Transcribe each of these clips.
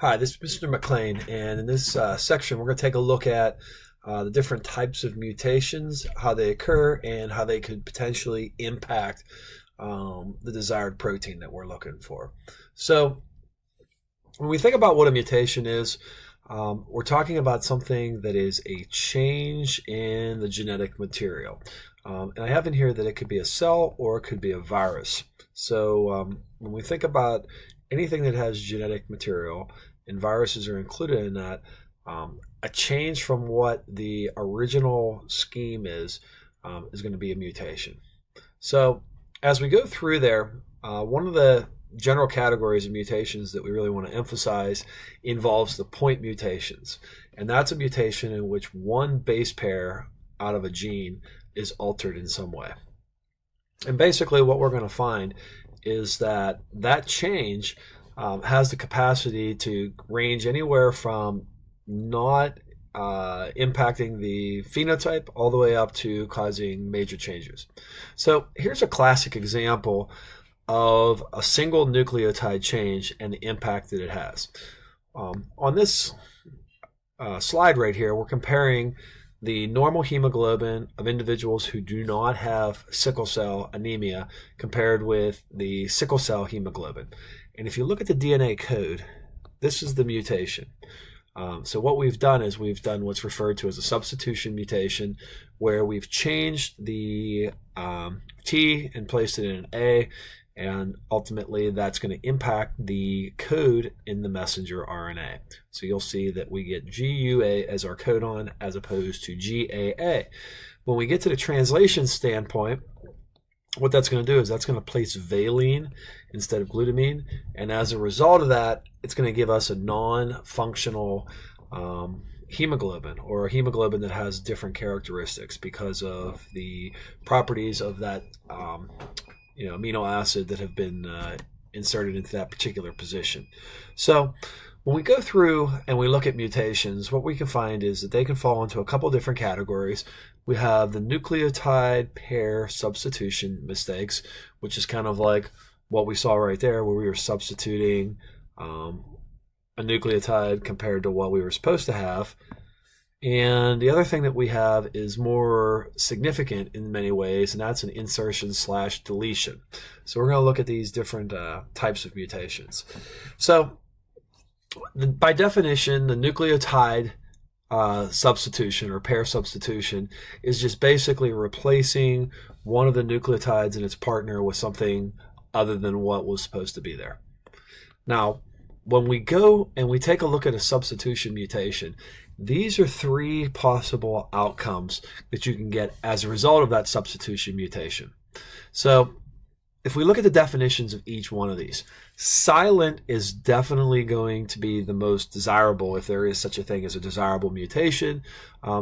Hi, this is Mr. McLean, and in this section, we're going to take a look at the different types of mutations, how they occur, and how they could potentially impact the desired protein that we're looking for. So, when we think about what a mutation is, we're talking about something that is a change in the genetic material. And I have in here that it could be a cell or it could be a virus. So, when we think about anything that has genetic material, and viruses are included in that, a change from what the original scheme is going to be a mutation. So as we go through there, one of the general categories of mutations that we really want to emphasize involves the point mutations. And that's a mutation in which one base pair out of a gene is altered in some way. And basically what we're going to find is that that change has the capacity to range anywhere from not impacting the phenotype all the way up to causing major changes. So here's a classic example of a single nucleotide change and the impact that it has. On this slide right here, we're comparing the normal hemoglobin of individuals who do not have sickle cell anemia compared with the sickle cell hemoglobin. And if you look at the DNA code, this is the mutation. So what we've done is we've done what's referred to as a substitution mutation, where we've changed the T and placed it in an A, and ultimately that's going to impact the code in the messenger RNA. So you'll see that we get GUA as our codon as opposed to GAA. When we get to the translation standpoint, what that's going to do is that's going to place valine instead of glutamine, and as a result of that, it's going to give us a non-functional hemoglobin, or a hemoglobin that has different characteristics because of the properties of that amino acid that have been inserted into that particular position. So when we go through and we look at mutations, what we can find is that they can fall into a couple different categories. We have the nucleotide pair substitution mistakes, which is kind of like what we saw right there, where we were substituting a nucleotide compared to what we were supposed to have. And the other thing that we have is more significant in many ways, and that's an insertion/deletion. So we're going to look at these different types of mutations. So by definition, the nucleotide substitution or pair substitution is just basically replacing one of the nucleotides and its partner with something other than what was supposed to be there. Now, when we go and we take a look at a substitution mutation, these are three possible outcomes that you can get as a result of that substitution mutation. So if we look at the definitions of each one of these, silent is definitely going to be the most desirable, if there is such a thing as a desirable mutation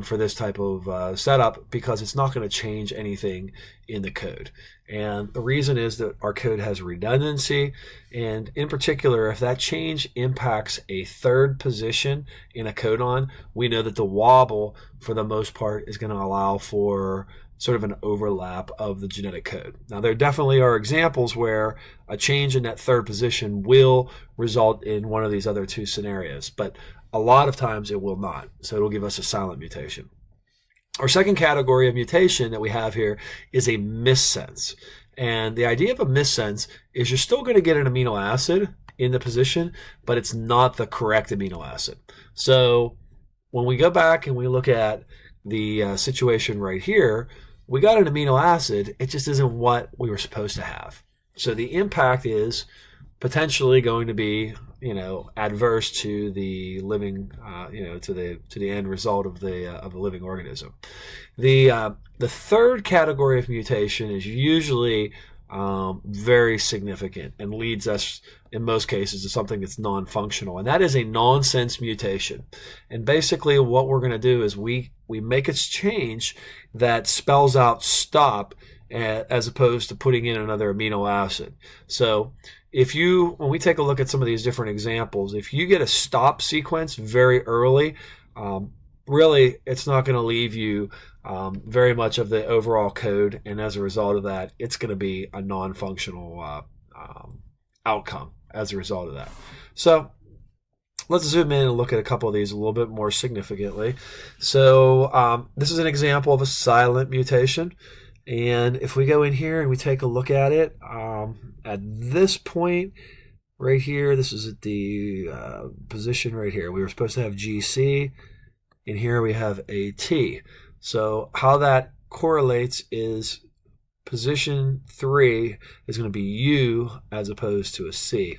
for this type of setup, because it's not going to change anything in the code. And the reason is that our code has redundancy, and in particular, if that change impacts a third position in a codon, we know that the wobble, for the most part, is going to allow for sort of an overlap of the genetic code. Now, there definitely are examples where a change in that third position will result in one of these other two scenarios, but a lot of times it will not. So it'll give us a silent mutation. Our second category of mutation that we have here is a missense. And the idea of a missense is you're still going to get an amino acid in the position, but it's not the correct amino acid. So when we go back and we look at the situation right here, we got an amino acid, it just isn't what we were supposed to have. So the impact is potentially going to be, adverse to the living, to the end result of the living organism. The third category of mutation is usually very significant and leads us, in most cases, to something that's non-functional, and that is a nonsense mutation. And basically what we're going to do is we make a change that spells out stop as opposed to putting in another amino acid. So when we take a look at some of these different examples, if you get a stop sequence very early, really it's not going to leave you very much of the overall code, and as a result of that, it's going to be a non-functional outcome as a result of that. So let's zoom in and look at a couple of these a little bit more significantly. So this is an example of a silent mutation. And if we go in here and we take a look at it, at this point right here, this is at the position right here. We were supposed to have GC, and here we have AT. So how that correlates is position 3 is going to be U as opposed to a C.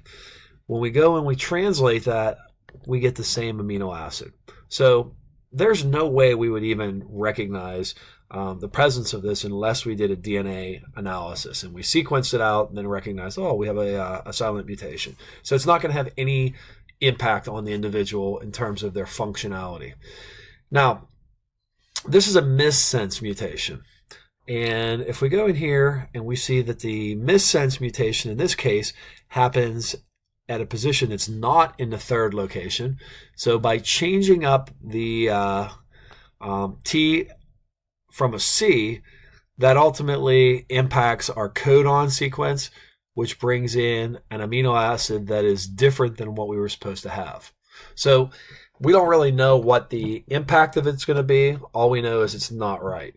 When we go and we translate that, we get the same amino acid. So there's no way we would even recognize the presence of this unless we did a DNA analysis and we sequenced it out and then recognized, oh, we have a silent mutation. So it's not going to have any impact on the individual in terms of their functionality. Now, this is a missense mutation. And if we go in here and we see that the missense mutation in this case happens at a position that's not in the third location. So by changing up the T from a C, that ultimately impacts our codon sequence, which brings in an amino acid that is different than what we were supposed to have. So we don't really know what the impact of it's going to be. All we know is it's not right.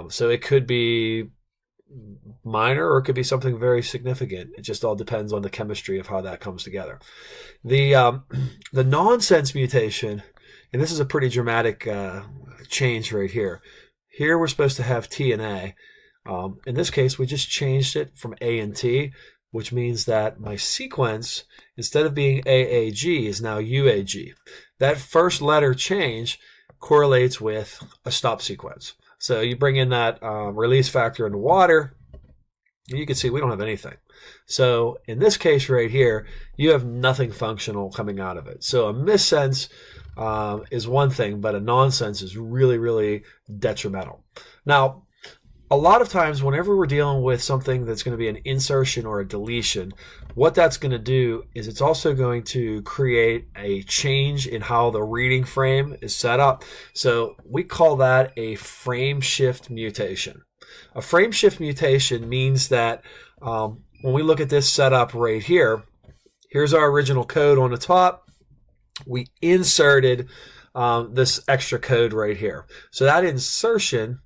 So it could be minor or it could be something very significant. It just all depends on the chemistry of how that comes together. The nonsense mutation, and this is a pretty dramatic change right here. Here we're supposed to have T and A. In this case, we just changed it from A and T, which means that my sequence, instead of being AAG, is now UAG. That first letter change correlates with a stop sequence. So you bring in that release factor into water, and you can see we don't have anything. So in this case right here, you have nothing functional coming out of it. So a missense is one thing, but a nonsense is really, really detrimental. Now, a lot of times whenever we're dealing with something that's going to be an insertion or a deletion, what that's going to do is it's also going to create a change in how the reading frame is set up. So we call that a frameshift mutation. A frameshift mutation means that when we look at this setup right here, here's our original code on the top. We inserted this extra code right here. So that insertion,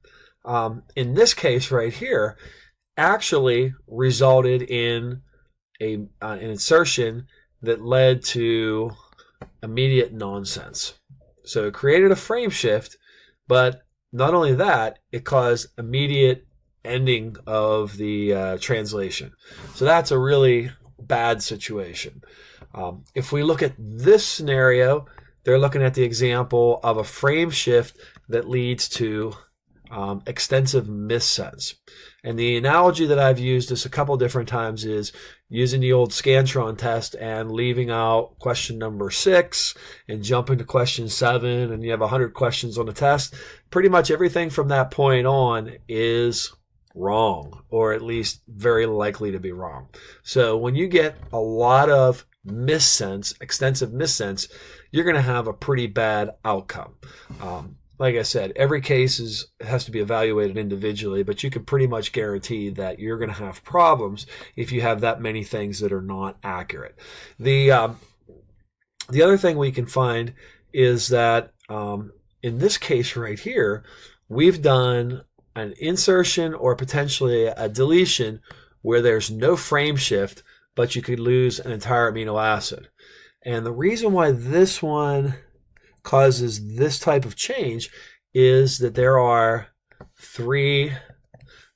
in this case right here, actually resulted in an insertion that led to immediate nonsense. So it created a frame shift, but not only that, it caused immediate ending of the translation. So that's a really bad situation. If we look at this scenario, they're looking at the example of a frame shift that leads to extensive missense. And the analogy that I've used this a couple different times is using the old Scantron test and leaving out question number 6 and jumping to question 7, and you have 100 questions on the test. Pretty much everything from that point on is wrong, or at least very likely to be wrong. So when you get a lot of missense, extensive missense, you're going to have a pretty bad outcome. Like I said, every case has to be evaluated individually, but you can pretty much guarantee that you're going to have problems if you have that many things that are not accurate. The other thing we can find is that in this case right here, we've done an insertion or potentially a deletion where there's no frame shift, but you could lose an entire amino acid. And the reason why this one causes this type of change is that there are 3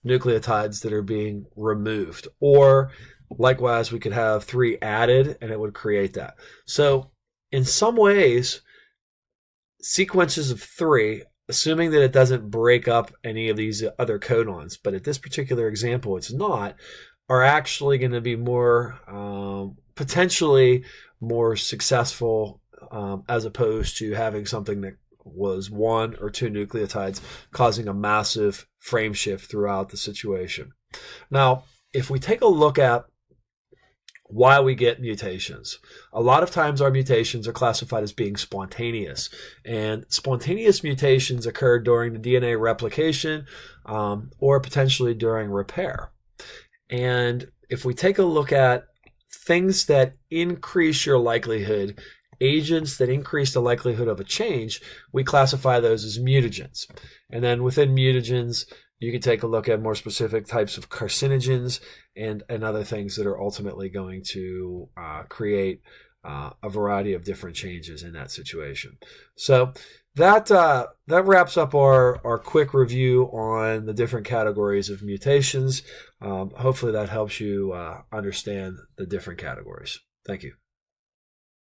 nucleotides that are being removed, or likewise we could have 3 added and it would create that. So in some ways, sequences of 3, assuming that it doesn't break up any of these other codons, but at this particular example it's not, are actually going to be more potentially more successful as opposed to having something that was 1 or 2 nucleotides causing a massive frame shift throughout the situation. Now, if we take a look at why we get mutations, a lot of times our mutations are classified as being spontaneous, and spontaneous mutations occur during the DNA replication or potentially during repair. And if we take a look at things that increase your likelihood agents that increase the likelihood of a change, we classify those as mutagens. And then within mutagens, you can take a look at more specific types of carcinogens and other things that are ultimately going to create a variety of different changes in that situation. So that wraps up our quick review on the different categories of mutations. Hopefully that helps you understand the different categories. Thank you.